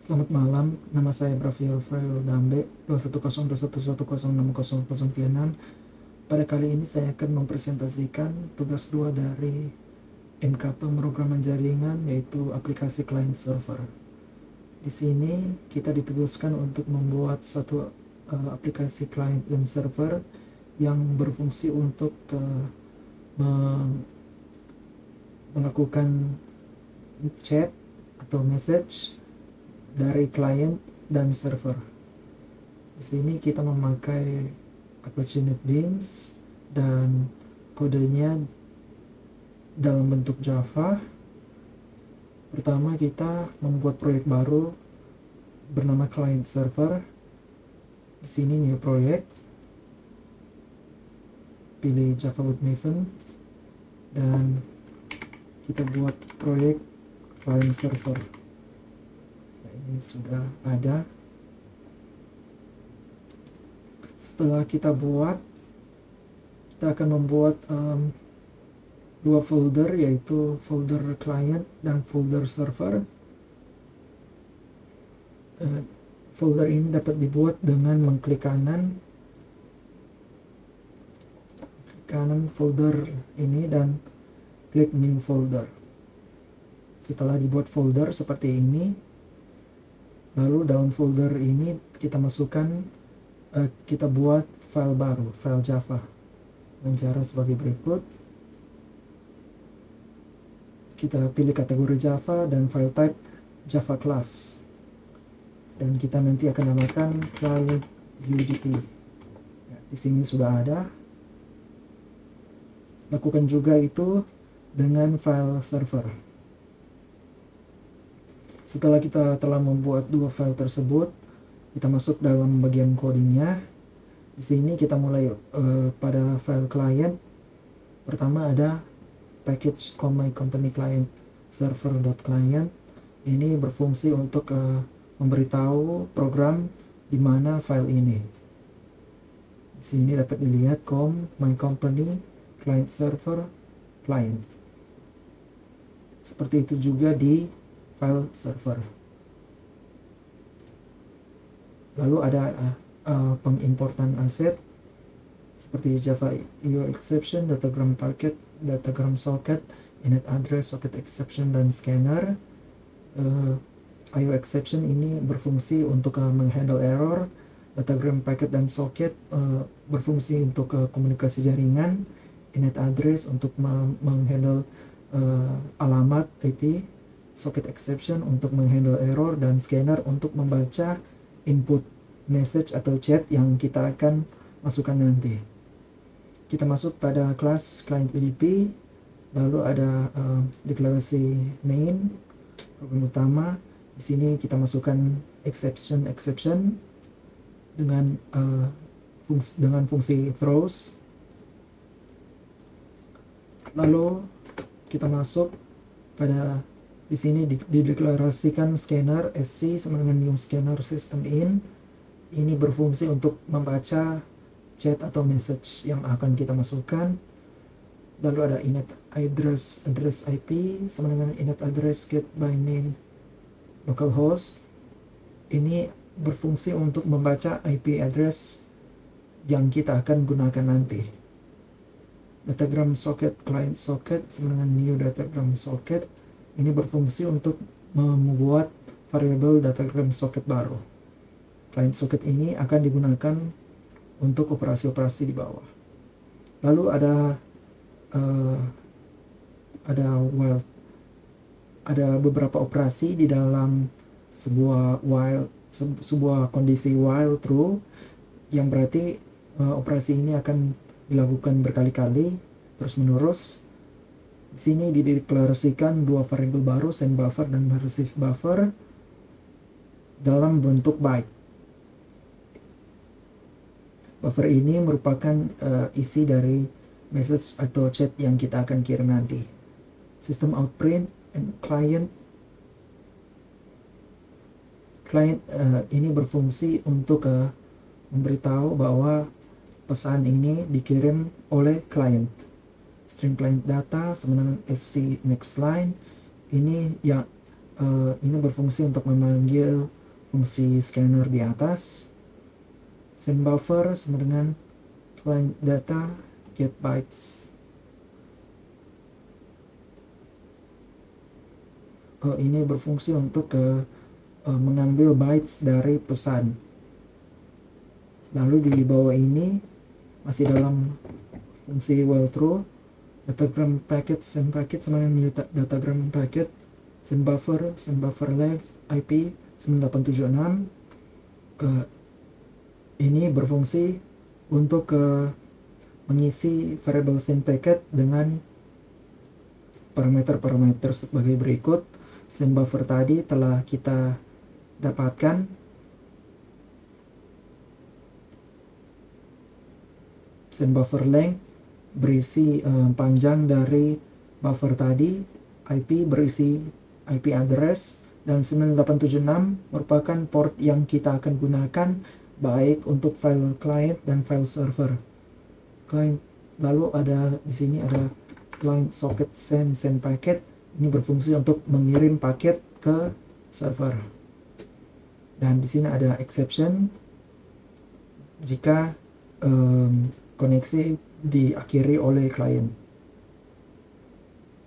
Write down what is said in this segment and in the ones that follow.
Selamat malam, nama saya Braviel Dambe 2102111606036. Pada kali ini saya akan mempresentasikan tugas 2 dari MK pemrograman jaringan, yaitu aplikasi client server. Di sini kita ditugaskan untuk membuat suatu aplikasi client dan server yang berfungsi untuk melakukan chat atau message dari client dan server. Di sini kita memakai Apache NetBeans dan kodenya dalam bentuk Java. Pertama kita membuat proyek baru bernama client server. Di sini new project, pilih Java with Maven dan kita buat proyek client server. Ini sudah ada. Setelah kita buat, kita akan membuat dua folder, yaitu folder client dan folder server. Folder ini dapat dibuat dengan mengklik kanan folder ini dan klik new folder. Setelah dibuat folder seperti ini, lalu dalam folder ini kita masukkan, kita buat file baru, file Java, dengan cara sebagai berikut. Kita pilih kategori Java dan file type Java class, dan kita nanti akan namakan client UDP. Ya, di sini sudah ada. Lakukan juga itu dengan file server. Setelah kita telah membuat dua file tersebut, kita masuk dalam bagian codingnya. Di sini kita mulai pada file client. Pertama ada package my company client server.client. Ini berfungsi untuk memberitahu program di mana file ini. Di sini dapat dilihat my company client server client. Seperti itu juga di file server. Lalu ada pengimportan aset seperti Java IO exception, datagram packet, datagram socket, init address, socket exception, dan scanner. IO exception ini berfungsi untuk menghandle error. Datagram packet dan socket berfungsi untuk komunikasi jaringan. Init address untuk menghandle alamat IP. Socket exception untuk menghandle error, dan scanner untuk membaca input message atau chat yang kita akan masukkan nanti. Kita masuk pada kelas client UDP, lalu ada deklarasi main, program utama. Di sini kita masukkan exception dengan fungsi throws. Lalu kita masuk pada di sini dideklarasikan scanner SC sama dengan new scanner system in. Ini berfungsi untuk membaca chat atau message yang akan kita masukkan. Lalu ada init address IP sama dengan init address get by name localhost. Ini berfungsi untuk membaca IP address yang kita akan gunakan nanti. Datagram socket client socket sama dengan new datagram socket. Ini berfungsi untuk membuat variabel datagram socket baru. Client socket ini akan digunakan untuk operasi-operasi di bawah. Lalu ada beberapa operasi di dalam sebuah kondisi while true, yang berarti operasi ini akan dilakukan berkali-kali terus menerus. Di sini dideklarasikan dua variabel baru, send buffer dan receive buffer, dalam bentuk byte. Buffer ini merupakan isi dari message atau chat yang kita akan kirim nanti. System out print and client ini berfungsi untuk memberitahu bahwa pesan ini dikirim oleh client. String client data sama dengan SC next line. Ini yang ini berfungsi untuk memanggil fungsi scanner di atas. Send buffer sama dengan client data get bytes. Ini berfungsi untuk mengambil bytes dari pesan. Lalu di bawah ini masih dalam fungsi while true, datagram packet send packet sama dengan datagram packet send buffer length IP 9876. Ini berfungsi untuk mengisi variable send packet dengan parameter-parameter sebagai berikut. Send buffer tadi telah kita dapatkan. Send buffer length berisi panjang dari buffer tadi, IP berisi IP address, dan 9876 merupakan port yang kita akan gunakan baik untuk file client dan file server. Client, lalu ada di sini ada client socket send packet. Ini berfungsi untuk mengirim paket ke server. Dan di sini ada exception jika koneksi diakhiri oleh klien,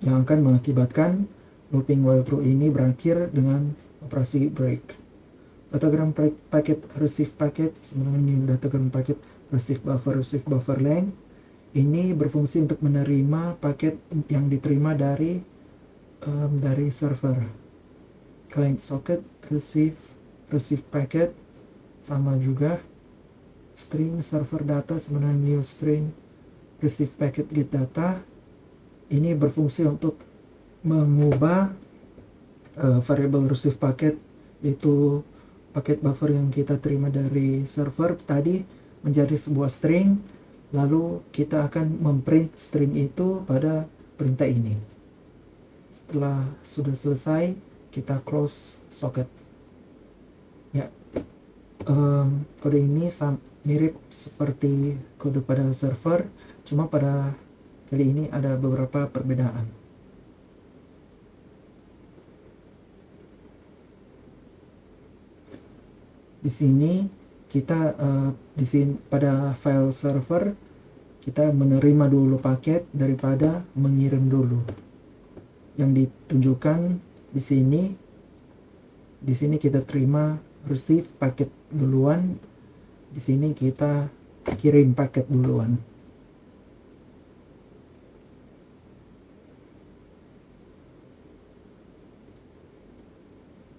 yang akan mengakibatkan looping while true ini berakhir dengan operasi break. Datagram packet receive packet sebenarnya datagram packet receive buffer length ini berfungsi untuk menerima paket yang diterima dari server. Client socket receive packet sama juga. String server data sebenarnya new string receive packet get data ini berfungsi untuk mengubah variable receive packet, yaitu paket buffer yang kita terima dari server tadi menjadi sebuah string, lalu kita akan memprint string itu pada perintah ini. Setelah sudah selesai, kita close socket. Ya, kode ini mirip seperti kode pada server, cuma pada kali ini ada beberapa perbedaan. Di sini kita pada file server kita menerima dulu paket daripada mengirim dulu. Yang ditunjukkan di sini kita terima receive paket duluan. Di sini kita kirim paket duluan.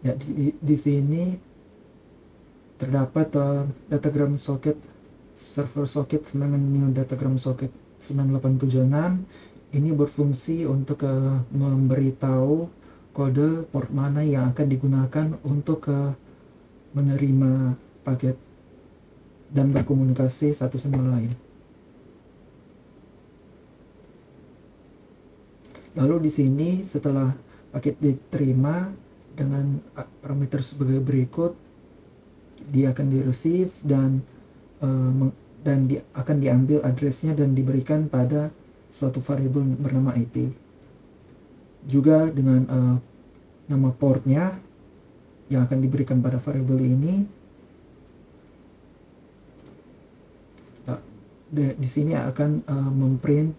Ya, di sini terdapat datagram socket server socket dengan new datagram socket 9876. Ini berfungsi untuk memberitahu kode port mana yang akan digunakan untuk menerima paket dan berkomunikasi satu sama lain. Lalu di sini setelah paket diterima dengan parameter sebagai berikut, dia akan di receive dan akan diambil addressnya dan diberikan pada suatu variabel bernama IP. Juga dengan nama portnya yang akan diberikan pada variabel ini. Di sini akan memprint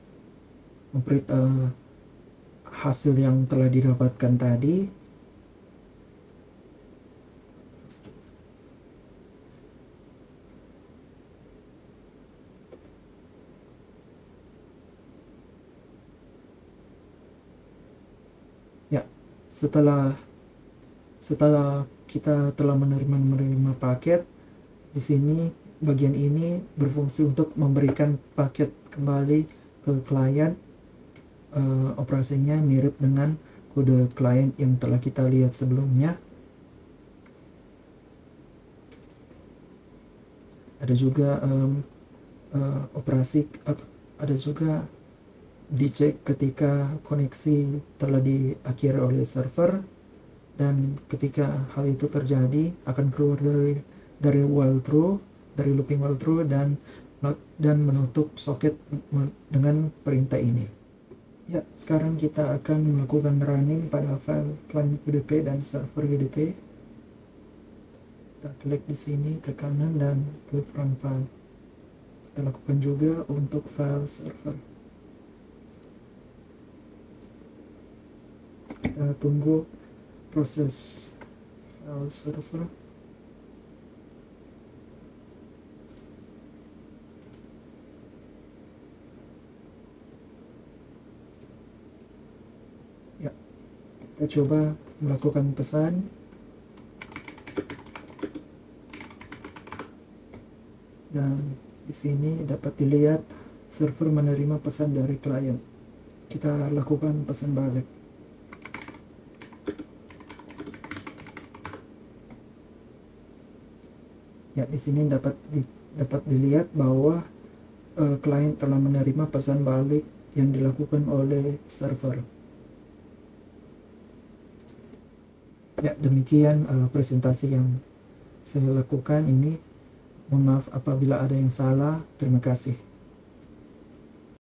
hasil yang telah didapatkan tadi. Ya, setelah kita telah menerima paket, di sini bagian ini berfungsi untuk memberikan paket kembali ke klien. Operasinya mirip dengan kode klien yang telah kita lihat sebelumnya. Ada juga ada juga dicek ketika koneksi telah diakhiri oleh server, dan ketika hal itu terjadi akan keluar dari while true, dari looping while true, dan menutup soket dengan perintah ini. Ya, sekarang kita akan melakukan running pada file client UDP dan server UDP. Kita klik di sini ke kanan dan klik run file. Kita lakukan juga untuk file server. Kita tunggu proses file server. Ya, kita coba melakukan pesan. Dan di sini dapat dilihat server menerima pesan dari klien. Kita lakukan pesan balik. Ya, di sini dapat dilihat bahwa klien telah menerima pesan balik yang dilakukan oleh server. Ya, demikian presentasi yang saya lakukan ini. Mohon maaf apabila ada yang salah. Terima kasih.